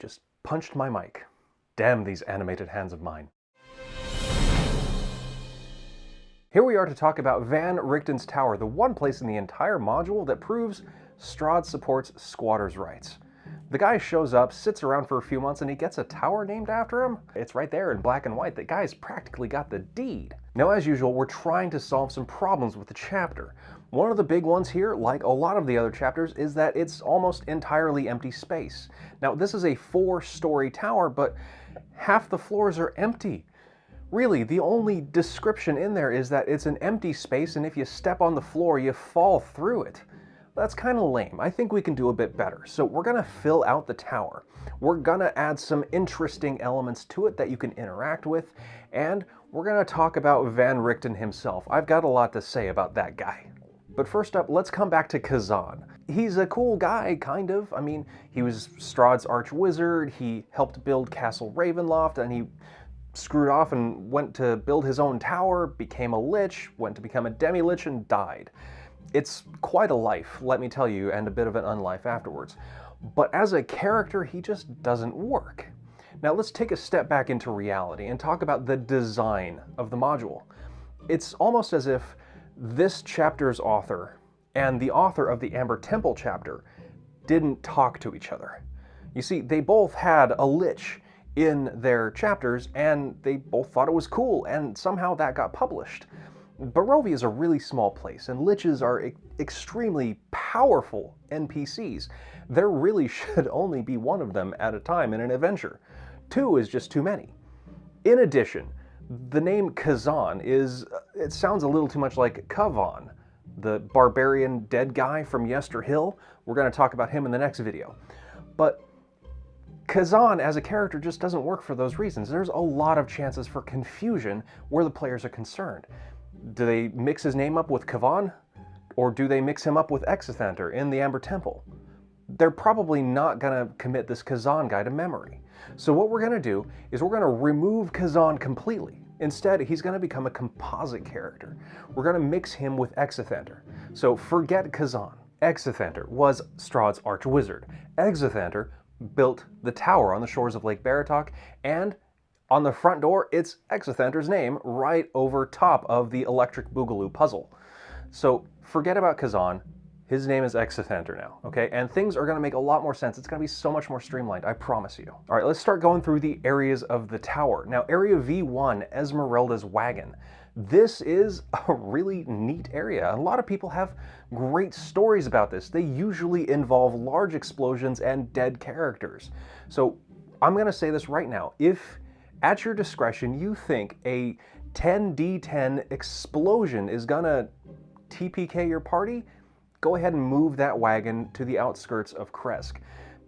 just punched my mic. Damn these animated hands of mine. Here we are to talk about Van Richten's Tower, the one place in the entire module that proves Strahd supports squatters' rights. The guy shows up, sits around for a few months, and he gets a tower named after him? It's right there in black and white. The guy's practically got the deed. Now, as usual, we're trying to solve some problems with the chapter. One of the big ones here, like a lot of the other chapters, is that it's almost entirely empty space. Now, this is a 4-story tower, but half the floors are empty. Really, the only description in there is that it's an empty space, and if you step on the floor, you fall through it. That's kind of lame. I think we can do a bit better. So we're going to fill out the tower. We're going to add some interesting elements to it that you can interact with, and we're going to talk about Van Richten himself. I've got a lot to say about that guy. But first up, let's come back to Khazan. He's a cool guy, kind of. I mean, he was Strahd's arch-wizard, he helped build Castle Ravenloft, and he screwed off and went to build his own tower, became a lich, went to become a demi-lich, and died. It's quite a life, let me tell you, and a bit of an unlife afterwards. But as a character, he just doesn't work. Now let's take a step back into reality and talk about the design of the module. It's almost as if this chapter's author and the author of the Amber Temple chapter didn't talk to each other. You see, they both had a lich in their chapters, and they both thought it was cool, and somehow that got published. Barovia is a really small place, and liches are extremely powerful NPCs. There really should only be one of them at a time in an adventure. 2 is just too many. In addition, the name Kaizan it sounds a little too much like Khazan, the barbarian dead guy from Yesterhill. We're going to talk about him in the next video. But Khazan as a character just doesn't work for those reasons. There's a lot of chances for confusion where the players are concerned. Do they mix his name up with Khazan? Or do they mix him up with Esmerelda in the Amber Temple? They're probably not going to commit this Khazan guy to memory. So what we're going to do is we're going to remove Khazan completely. Instead, he's going to become a composite character. We're going to mix him with Esmerelda. So forget Khazan. Esmerelda was Strahd's arch-wizard. Esmerelda built the tower on the shores of Lake Baratok, and on the front door, it's Esmerelda's name right over top of the Electric Boogaloo puzzle. So forget about Khazan. His name is Esmerelda now, okay? And things are going to make a lot more sense. It's going to be so much more streamlined, I promise you. All right, let's start going through the areas of the tower. Now, Area V1, Ezmerelda's wagon. This is a really neat area. A lot of people have great stories about this. They usually involve large explosions and dead characters. So I'm going to say this right now. If at your discretion you think a 10d10 explosion is going to TPK your party, go ahead and move that wagon to the outskirts of Kresk.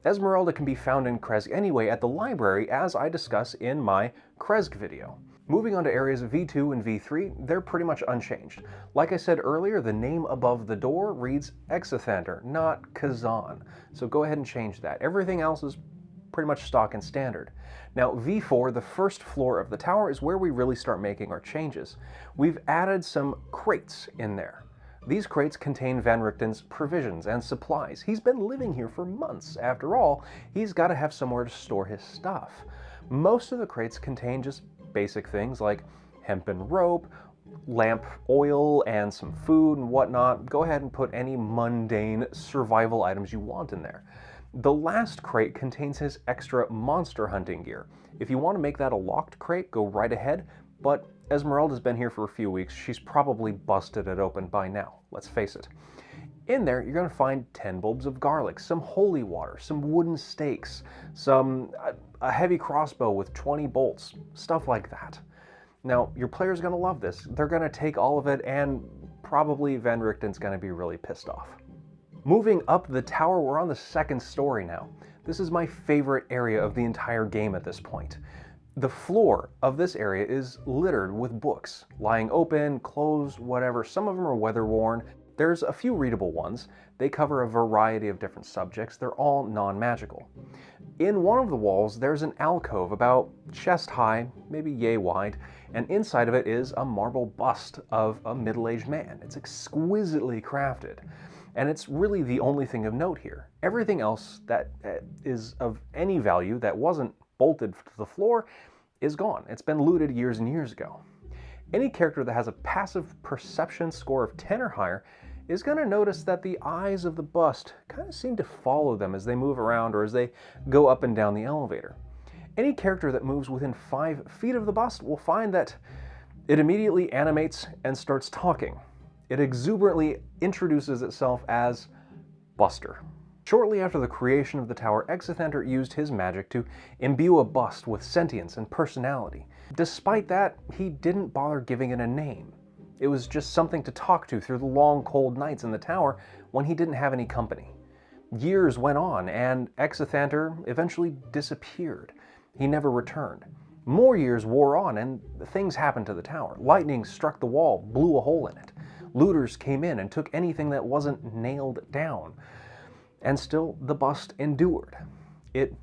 Ezmerelda can be found in Kresk anyway at the library, as I discuss in my Kresk video. Moving on to areas V2 and V3, they're pretty much unchanged. Like I said earlier, the name above the door reads Esmerelda, not Khazan. So go ahead and change that. Everything else is pretty much stock and standard. Now V4, the first floor of the tower, is where we really start making our changes. We've added some crates in there. These crates contain Van Richten's provisions and supplies. He's been living here for months. After all, he's got to have somewhere to store his stuff. Most of the crates contain just basic things like hempen rope, lamp oil, and some food and whatnot. Go ahead and put any mundane survival items you want in there. The last crate contains his extra monster hunting gear. If you want to make that a locked crate, go right ahead, but Esmerelda's been here for a few weeks. She's probably busted it open by now, let's face it. In there, you're going to find 10 bulbs of garlic, some holy water, some wooden stakes, a heavy crossbow with 20 bolts, stuff like that. Now, your player's going to love this. They're going to take all of it, and probably Van Richten's going to be really pissed off. Moving up the tower, we're on the 2nd story now. This is my favorite area of the entire game at this point. The floor of this area is littered with books, lying open, closed, whatever. Some of them are weather-worn. There's a few readable ones. They cover a variety of different subjects. They're all non-magical. In one of the walls, there's an alcove about chest high, maybe yay wide, and inside of it is a marble bust of a middle-aged man. It's exquisitely crafted. and it's really the only thing of note here. Everything else that is of any value that wasn't bolted to the floor is gone. It's been looted years and years ago. Any character that has a passive perception score of 10 or higher is going to notice that the eyes of the bust kind of seem to follow them as they move around or as they go up and down the elevator. Any character that moves within 5 feet of the bust will find that it immediately animates and starts talking. It exuberantly introduces itself as Buster. Shortly after the creation of the tower, Exithander used his magic to imbue a bust with sentience and personality. Despite that, he didn't bother giving it a name. It was just something to talk to through the long, cold nights in the tower when he didn't have any company. Years went on, and Exithander eventually disappeared. He never returned. More years wore on, and things happened to the tower. Lightning struck the wall, blew a hole in it. Looters came in and took anything that wasn't nailed down. And still, the bust endured. It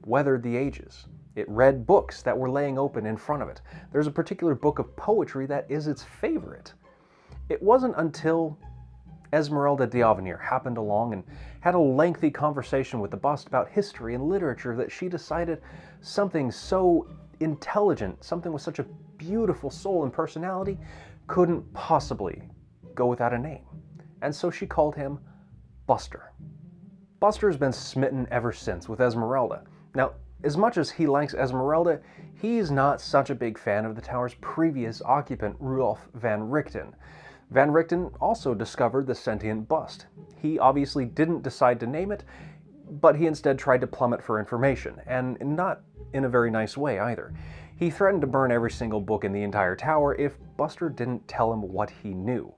weathered the ages. It read books that were laying open in front of it. There's a particular book of poetry that is its favorite. It wasn't until Ezmerelda d'Avenir happened along and had a lengthy conversation with the bust about history and literature that she decided something so intelligent, something with such a beautiful soul and personality, couldn't possibly go without a name. And so she called him Buster. Buster has been smitten ever since with Ezmerelda. Now, as much as he likes Ezmerelda, he's not such a big fan of the tower's previous occupant, Rudolf van Richten. Van Richten also discovered the sentient bust. He obviously didn't decide to name it, but he instead tried to plumb it for information, and not in a very nice way either. He threatened to burn every single book in the entire tower if Buster didn't tell him what he knew.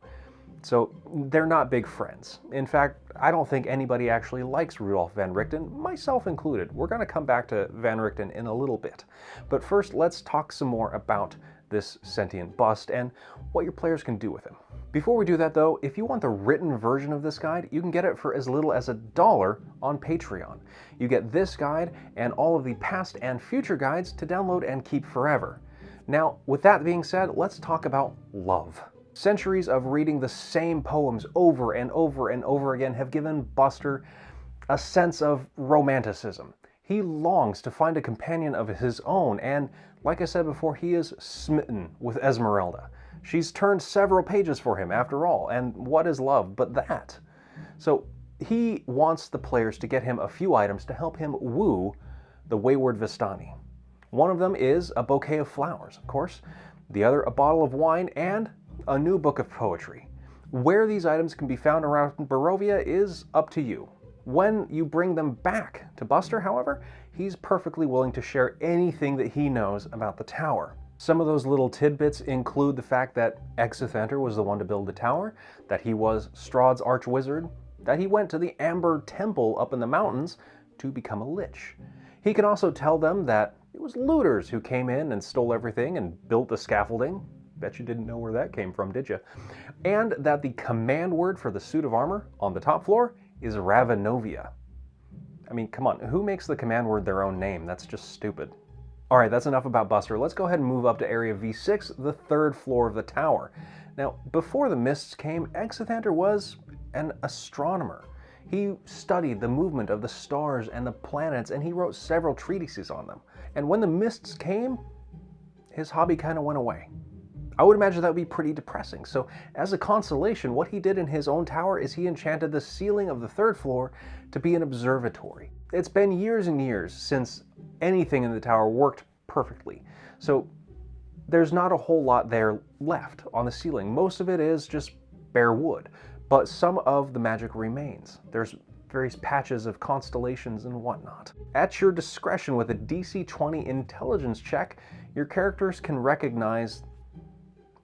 So they're not big friends. In fact, I don't think anybody actually likes Rudolf van Richten, myself included. We're going to come back to van Richten in a little bit. But first, let's talk some more about this sentient bust and what your players can do with him. Before we do that though, if you want the written version of this guide, you can get it for as little as $1 on Patreon. You get this guide and all of the past and future guides to download and keep forever. Now, with that being said, let's talk about love. Centuries of reading the same poems over and over and over again have given Buster a sense of romanticism. He longs to find a companion of his own, and like I said before, he is smitten with Esmerelda. She's turned several pages for him after all, and what is love but that? So he wants the players to get him a few items to help him woo the wayward Vistani. One of them is a bouquet of flowers, of course, the other a bottle of wine, and a new book of poetry. Where these items can be found around Barovia is up to you. When you bring them back to Buster, however, he's perfectly willing to share anything that he knows about the tower. Some of those little tidbits include the fact that Exithander was the one to build the tower, that he was Strahd's archwizard, that he went to the Amber Temple up in the mountains to become a lich. He can also tell them that it was looters who came in and stole everything and built the scaffolding. Bet you didn't know where that came from, did you? And that the command word for the suit of armor on the top floor is Ravenovia. I mean, come on, who makes the command word their own name? That's just stupid. All right, that's enough about Buster. Let's go ahead and move up to Area V6, the 3rd floor of the tower. Now, before the mists came, Exithander was an astronomer. He studied the movement of the stars and the planets, and he wrote several treatises on them. And when the mists came, his hobby kind of went away. I would imagine that would be pretty depressing. So as a consolation, what he did in his own tower is he enchanted the ceiling of the 3rd floor to be an observatory. It's been years and years since anything in the tower worked perfectly. So there's not a whole lot there left on the ceiling. Most of it is just bare wood, but some of the magic remains. There's various patches of constellations and whatnot. At your discretion with a DC 20 intelligence check, your characters can recognize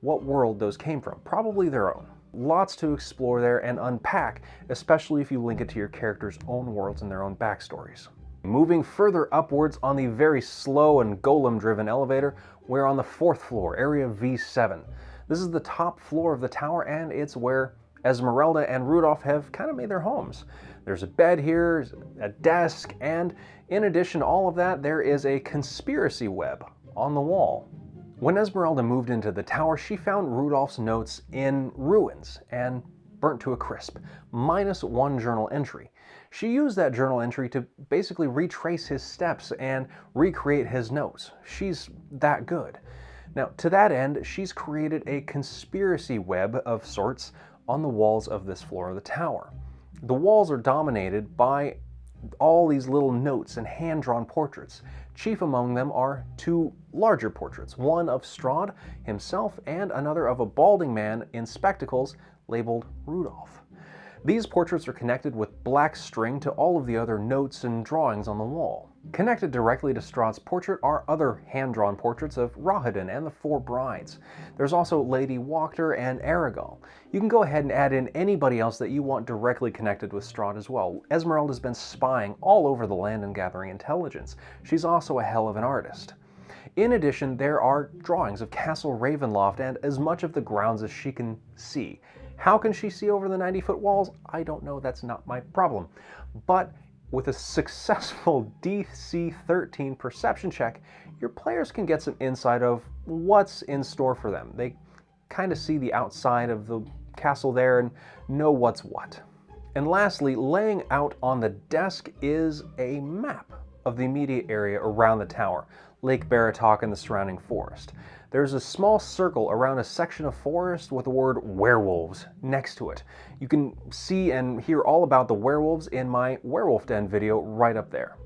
what world those came from, probably their own. Lots to explore there and unpack, especially if you link it to your character's own worlds and their own backstories. Moving further upwards on the very slow and golem-driven elevator, we're on the 4th floor, Area V7. This is the top floor of the tower, and it's where Esmerelda and Rudolf have kind of made their homes. There's a bed here, a desk, and in addition to all of that, there is a conspiracy web on the wall. When Esmerelda moved into the tower, she found Rudolf's notes in ruins, and burnt to a crisp, -1 journal entry. She used that journal entry to basically retrace his steps and recreate his notes. She's that good. Now, to that end, she's created a conspiracy web of sorts on the walls of this floor of the tower. The walls are dominated by all these little notes and hand-drawn portraits. Chief among them are two larger portraits, one of Strahd himself and another of a balding man in spectacles labeled Rudolph. These portraits are connected with black string to all of the other notes and drawings on the wall. Connected directly to Strahd's portrait are other hand-drawn portraits of Richten and the four brides. There's also Lady Wachter and Aragal. You can go ahead and add in anybody else that you want directly connected with Strahd as well. Esmerelda's been spying all over the land and gathering intelligence. She's also a hell of an artist. In addition, there are drawings of Castle Ravenloft and as much of the grounds as she can see. How can she see over the 90-foot walls? I don't know, that's not my problem. But with a successful DC-13 perception check, your players can get some insight of what's in store for them. They kind of see the outside of the castle there and know what's what. And lastly, laying out on the desk is a map of the immediate area around the tower, Lake Baratok and the surrounding forest. There's a small circle around a section of forest with the word werewolves next to it. You can see and hear all about the werewolves in my Werewolf Den video right up there.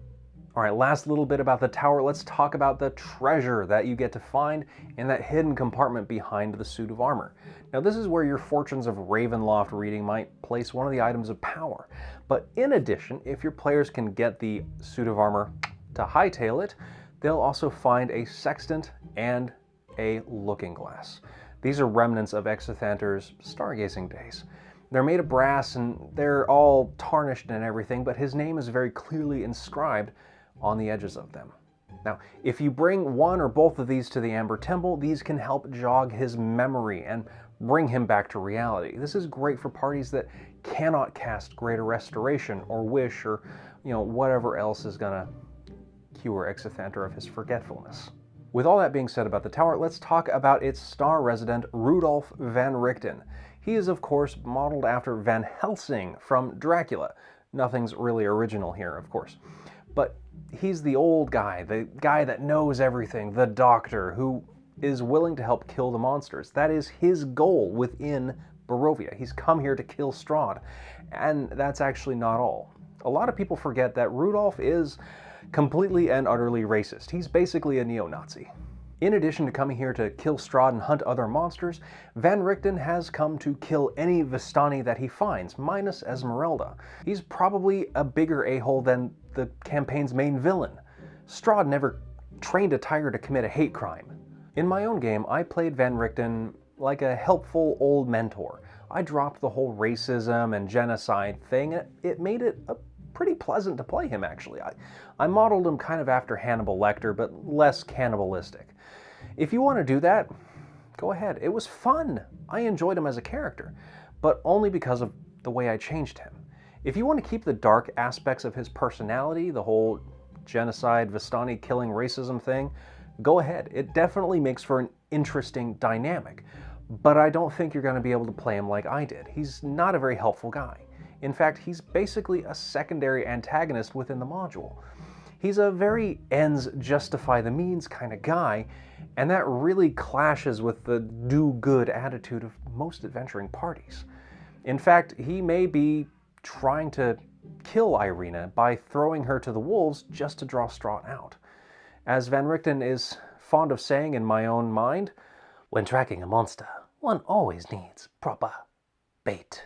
Alright, last little bit about the tower. Let's talk about the treasure that you get to find in that hidden compartment behind the suit of armor. Now this is where your Fortunes of Ravenloft reading might place one of the items of power. But in addition, if your players can get the suit of armor to hightail it, they'll also find a sextant and a looking glass. These are remnants of Exithanter's stargazing days. They're made of brass and they're all tarnished and everything, but his name is very clearly inscribed on the edges of them. Now, if you bring one or both of these to the Amber Temple, these can help jog his memory and bring him back to reality. This is great for parties that cannot cast Greater Restoration or Wish or, whatever else is gonna cure Exithanter of his forgetfulness. With all that being said about the tower, let's talk about its star resident, Rudolf van Richten. He is, of course, modeled after Van Helsing from Dracula. Nothing's really original here, of course. But he's the old guy, the guy that knows everything, the doctor, who is willing to help kill the monsters. That is his goal within Barovia. He's come here to kill Strahd. And that's actually not all. A lot of people forget that Rudolf is completely and utterly racist. He's basically a neo-Nazi. In addition to coming here to kill Strahd and hunt other monsters, Van Richten has come to kill any Vistani that he finds, minus Ezmerelda. He's probably a bigger a-hole than the campaign's main villain. Strahd never trained a tiger to commit a hate crime. In my own game, I played Van Richten like a helpful old mentor. I dropped the whole racism and genocide thing, and it made it pretty pleasant to play him, actually. I modeled him kind of after Hannibal Lecter, but less cannibalistic. If you want to do that, go ahead. It was fun. I enjoyed him as a character, but only because of the way I changed him. If you want to keep the dark aspects of his personality, the whole genocide, Vistani killing racism thing, go ahead. It definitely makes for an interesting dynamic, but I don't think you're going to be able to play him like I did. He's not a very helpful guy. In fact, he's basically a secondary antagonist within the module. He's a very ends justify the means kind of guy, and that really clashes with the do-good attitude of most adventuring parties. In fact, he may be trying to kill Irina by throwing her to the wolves just to draw Strahd out. As Van Richten is fond of saying in my own mind, when tracking a monster, one always needs proper bait.